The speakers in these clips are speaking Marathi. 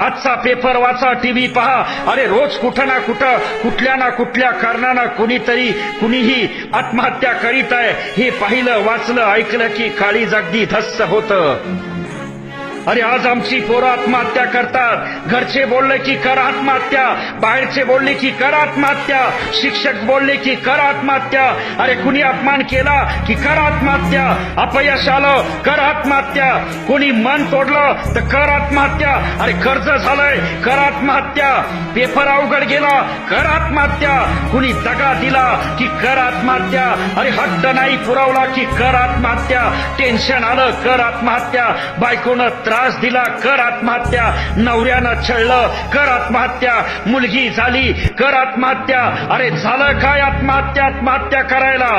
आजचा पेपर वाचा, टीव्ही पहा. अरे रोज कुठं ना कुठं कुठल्या ना कुठल्या कारणानं कुणीही आत्महत्या करीत आहे. हे पाहिलं, वाचलं, ऐकलं की काळीज अगदी धस्स होतं. अरे आज आमची पोरं आत्महत्या करतात. घरचे बोलले की कर आत्महत्या, बाहेरचे बोलले की कर आत्महत्या, शिक्षक बोलले की कर आत्महत्या. अरे कुणी अपमान केला की कर आत्महत्या, अपयश आलं कर आत्महत्या, कोणी मन तोडलं तर कर आत्महत्या. अरे कर्ज झालंय कर आत्महत्या, पेपर अवघड गेला कर आत्महत्या, कुणी दगा दिला की कर आत्महत्या, अरे हट्ट नाही पुरवला की कर आत्महत्या, टेन्शन आलं कर आत्महत्या, बायकोनं त्रास दिला कर आत्महत्या, नवऱ्यानं छळलं कर आत्महत्या, मुलगी झाली कर आत्महत्या. अरे झालं काय आत्महत्या करायला?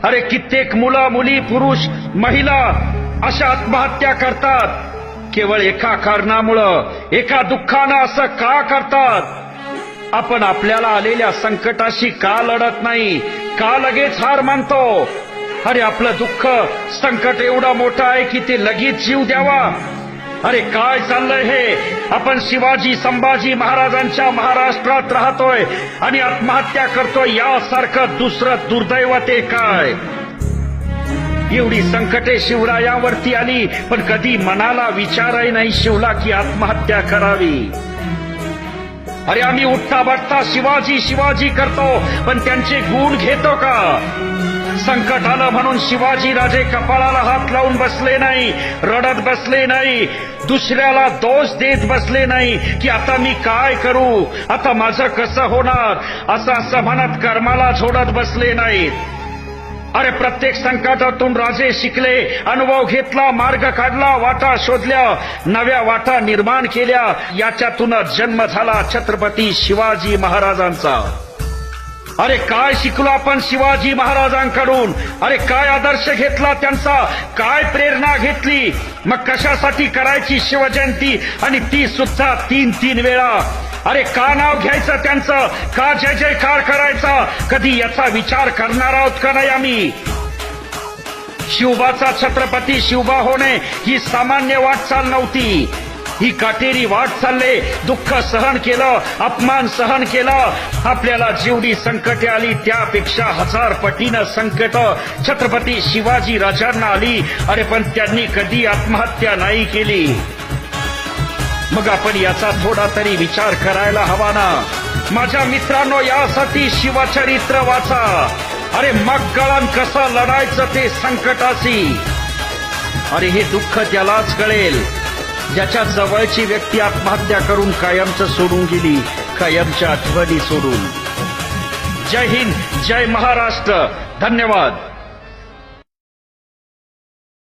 अरे कित्येक मुलं मुली पुरुष महिला अशा आत्महत्या करतात केवळ एका कारणामुळं, एका दुःखानं. असं का करतात? आपण आपल्याला आलेल्या संकटाशी का लढत नाही? का लगेच हार मानतो? अरे आपलं दुःख संकट एवढं मोठं आहे की ते लगेच जीव द्यावा. अरे काय चाललंय हे? आपण शिवाजी संभाजी महाराजांच्या महाराष्ट्रात राहतोय आणि आत्महत्या करतोय. यासारखं दुसरं दुर्दैव ते काय? एवढी संकटे शिवरायावरती आली पण कधी मनाला विचारही नाही शिवला की आत्महत्या करावी. अरे आम्ही उठता बसता शिवाजी करतो पण त्यांचे गुण घेतो का? संकट आलं म्हणून शिवाजी राजे कपाळाला हात लावून बसले नाही, रडत बसले नाही, दुसऱ्याला दोष देत बसले नाही की आता मी काय करू, आता माझं कसं होणार, असं म्हणत कर्माला झोडत बसले नाहीत. अरे प्रत्येक संकटातून राजे शिकले, अनुभव घेतला, मार्ग काढला, वाटा शोधल्या, नव्या वाटा निर्माण केल्या. याच्यातूनच जन्म झाला छत्रपती शिवाजी महाराजांचा. अरे काय शिकलो आपण शिवाजी महाराजांकडून? अरे काय आदर्श घेतला त्यांचा? काय प्रेरणा घेतली? मग कशासाठी करायची शिवजयंती आणि ती सुद्धा 3 वेळा? अरे का नाव घ्यायचं त्यांचं? का जय जयकार करायचा? कधी याचा विचार करणार आहोत का नाही आम्ही? शिवबाचा छत्रपती शिवबा होणे ही सामान्य वाटचाल नव्हती. ही काटेरी वाट चालले. दुःख सहन केलं, अपमान सहन केलं. आपल्याला जेवढी संकटे आली त्यापेक्षा 1000 पटीनं संकट छत्रपती शिवाजी राजांना आली. अरे पण त्यांनी कधी आत्महत्या नाही केली. मग आपण याचा थोडा तरी विचार करायला हवा ना? माझ्या मित्रांनो, यासाठी शिवचरित्र वाचा. अरे मग कळण कसं लढायचं ते संकटाशी. अरे हे दुःख त्यालाच कळेल ज्याच्या जवळची व्यक्ती आत्महत्या करून कायमचं सोडून गेली, कायमच्या आठवणी सोडून. जय हिंद, जय महाराष्ट्र. धन्यवाद.